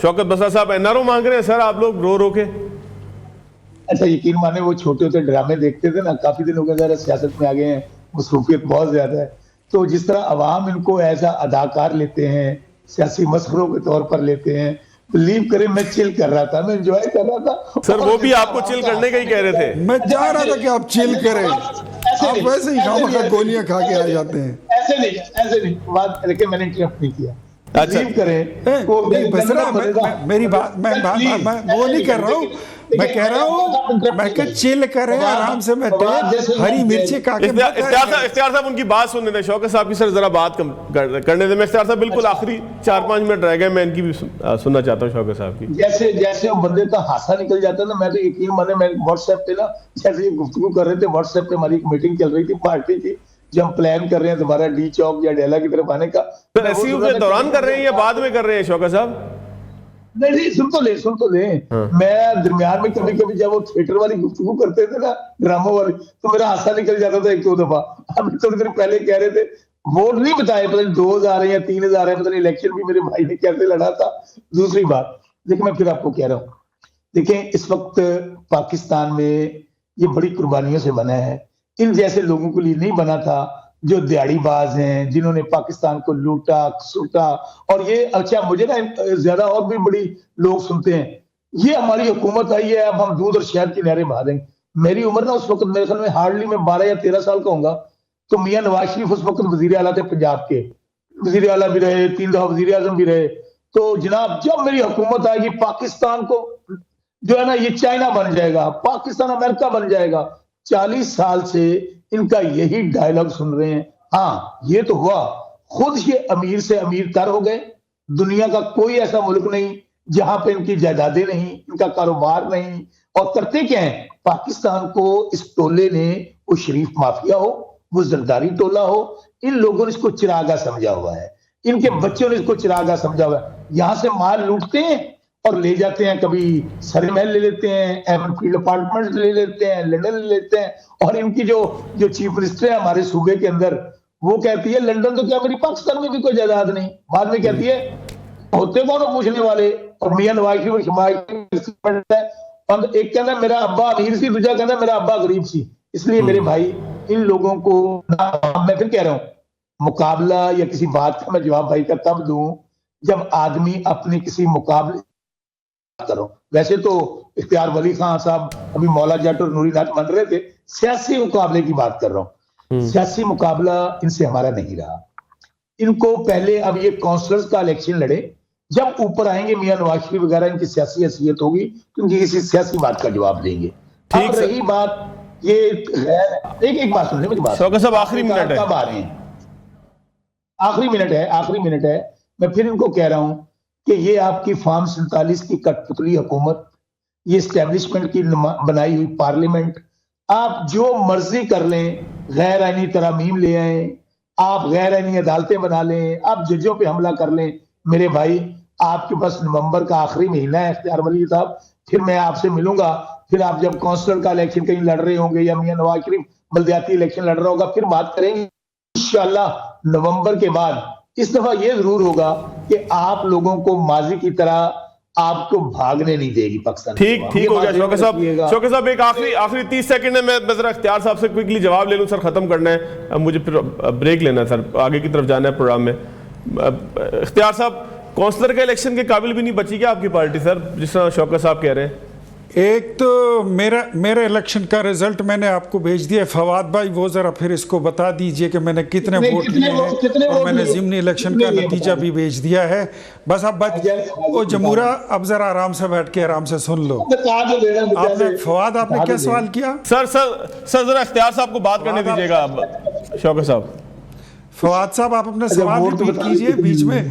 شوکت بسرا صاحب N R O مانگ رہے ہیں سر آپ لوگ رو رو کے؟ اچھا یقین مانے وہ چھوٹے ہوتے ڈرامے دیکھتے تھے نا, کافی دن ہو گئے ذرا سیاست میں آگے ہیں, مصروفیت بہت زیادہ ہے, تو جس طرح عوام ان کو ایسا اداکار لیتے ہیں, سیاسی مسخروں کے طور پر لیتے ہیں, بلیو کریں میں چل کر رہا تھا, میں انجوائے کر رہا تھا. سر وہ بھی آپ کو چل کرنے کا ہی کہہ رہے تھے. میں چاہ رہا تھا کہ آپ چل کریں, آپ ویسے ہی خامخواہ گولیاں کھا کے آ جاتے ہیں. ایسے نہیں بات, لیکن میں نے انٹرپٹ نہیں کیا. بلیو کریں بسرا, میری بات میں وہ نہیں کر رہا ہوں, میں کہہ رہا ہوں میں کہ چل کریں, آرام سے بیٹھے, ہری مرچیں کھا کے. اختیار صاحب ان کی بات سننے دیں, شوکت صاحب کی سر ذرا بات کرنے دیں. میں اختیار صاحب بالکل آخری 4-5 منٹ رہ گئے, میں ان کی بھی سننا چاہتا ہوں شوکت صاحب کی. جیسے بندے کا ہانسا نکل جاتا ہے نا, میں تو یقین مانے میں واٹس ایپ پہ نا جیسے یہ گفتگو کر رہے تھے, واٹس ایپ پہ ہماری ایک میٹنگ چل رہی تھی پارٹی کی, جو ہم پلان کر رہے ہیں تمہارا ڈی چوک یا ڈیلا کی طرف آنے کا. سر ایس یو کے دوران کر رہے ہیں یا بعد میں کر رہے ہیں شوکت صاحب؟ نہیں سن تو لیں. میں درمیان میں کبھی کبھی جب وہ تھیٹر والی گفتگو کرتے تھے نا, ڈراموں والی, تو میرا ہانسا نکل جاتا تھا 1-2 دفعہ. ہم تھوڑی دیر پہلے کہہ رہے تھے ووٹ نہیں بتائے, پتہ نہیں 2,000 ہیں یا 3,000 ہیں, پتہ نہیں الیکشن بھی میرے بھائی نے کیسے لڑا تھا. دوسری بات دیکھیں, میں پھر آپ کو کہہ رہا ہوں, دیکھیں اس وقت پاکستان میں یہ بڑی قربانیوں سے بنا ہے. ان جیسے لوگوں کے لیے نہیں بنا تھا جو دیہڑی باز ہیں, جنہوں نے پاکستان کو لوٹا سوٹا. اور یہ اچھا مجھے نا زیادہ اور بھی بڑی لوگ سنتے ہیں, یہ ہماری حکومت آئی ہے اب ہم دودھ اور شہد کی نہریں بہا دیں گے. میری عمر نا اس وقت میرے خیال میں ہارڈلی میں 12 یا 13 سال کا ہوں گا, تو میاں نواز شریف اس وقت وزیر اعلیٰ تھے پنجاب کے, وزیر اعلیٰ بھی رہے, 3 دفعہ وزیر اعظم بھی رہے. تو جناب جب میری حکومت آئے گی پاکستان کو جو ہے نا یہ چائنا بن جائے گا, پاکستان امریکہ بن جائے گا. 40 سال سے ان کا یہی ڈائلاگ سن رہے ہیں. ہاں یہ تو ہوا, خود یہ امیر سے امیر تر ہو گئے. دنیا کا کوئی ایسا ملک نہیں جہاں پہ ان کی جائیدادیں نہیں, ان کا کاروبار نہیں. اور کرتے کیا ہیں, پاکستان کو اس ٹولے نے, وہ شریف مافیا ہو, وہ زرداری ٹولہ ہو, ان لوگوں نے اس کو چراغا سمجھا ہوا ہے, ان کے بچوں نے اس کو چراغا سمجھا ہوا ہے. یہاں سے مال لوٹتے ہیں اور لے جاتے ہیں, کبھی سرے محل لے لیتے ہیں, ایون فیلڈ اپارٹمنٹ لے لیتے ہیں, لنڈن لے لیتے ہیں. اور ان کی جو چیف منسٹر ہے ہمارے صوبے کے اندر, وہ کہتی ہے لنڈن تو کیا میری پاکستان میں بھی کوئی جائیداد نہیں. بعد میں کہتی ہے ہوتے کون پوچھنے والے, اور میاں نواز شریف ہے, اور ایک کہنا ہے میرا ابا امیر سی, دوسرا کہنا ہے میرا ابا غریب سی. اس لیے میرے بھائی ان لوگوں کو, میں پھر کہہ رہا ہوں, مقابلہ یا کسی بات کا میں جواب بھائی کا تب دوں جب آدمی اپنے کسی مقابلے کرو. ویسے تو اختیار ولی خان صاحب ابھی مولا جٹ اور نوری نات من رہے تھے, سیاسی مقابلے کی بات کر رہا ہوں. سیاسی مقابلہ ان سے ہمارا نہیں رہا. ان کو پہلے اب یہ کونسلرز کا الیکشن لڑے, جب اوپر آئیں گے میاں نواز شریف وغیرہ, ان کی سیاسی حیثیت ہوگی تو ان کی کسی سیاسی بات کا جواب دیں گے. اب رہی بات یہ ایک بات سنیں, میری بات شوکت صاحب آخری منٹ ہے, کب آ رہے ہیں, آخری منٹ ہے. میں پھر ان کو کہہ رہا ہوں کہ یہ آپ کی فارم 47 کی کٹ پتلی حکومت, یہ اسٹیبلشمنٹ کی بنائی ہوئی پارلیمنٹ, آپ جو مرضی کر لیں, غیر آئینی ترامیم لے آئیں, آپ غیر آئینی عدالتیں بنا لیں, آپ ججوں پہ حملہ کر لیں. میرے بھائی آپ کے پاس نومبر کا آخری مہینہ ہے اختیار ولی صاحب, پھر میں آپ سے ملوں گا. پھر آپ جب کونسلر کا الیکشن کہیں لڑ رہے ہوں گے یا میاں نواز شریف بلدیاتی الیکشن لڑ رہا ہوگا, پھر بات کریں گے انشاءاللہ نومبر کے بعد. اس دفعہ یہ ضرور ہوگا کہ آپ لوگوں کو ماضی کی طرح آپ کو بھاگنے نہیں دے گی پاکستان. ٹھیک ہو گیا شوکت صاحب. شوکت صاحب ایک آخری 30 سیکنڈ ہے, میں ذرا اختیار صاحب سے کوئکلی جواب لے لوں سر, ختم کرنا ہے, اب مجھے پھر بریک لینا ہے سر, آگے کی طرف جانا ہے پروگرام میں. اختیار صاحب کونسلر کے الیکشن کے قابل بھی نہیں بچی کیا آپ کی پارٹی سر, جس طرح شوکت صاحب کہہ رہے ہیں؟ ایک تو میرا الیکشن کا رزلٹ میں نے آپ کو بھیج دیا. فواد بھائی وہ ذرا پھر اس کو بتا دیجئے کہ میں نے کتنے ووٹ لیے ہیں, اور میں نے ضمنی الیکشن کا نتیجہ بھی بھیج دیا ہے. بس اب وہ جمہورہ اب ذرا آرام سے بیٹھ کے آرام سے سن لو. آپ نے فواد آپ نے کیا سوال کیا؟ سر ذرا اختیار صاحب کو بات کرنے دیجئے گا. اب شوکت صاحب, فواد صاحب آپ اپنا سوال ریپیٹ کیجئے بیچ میں.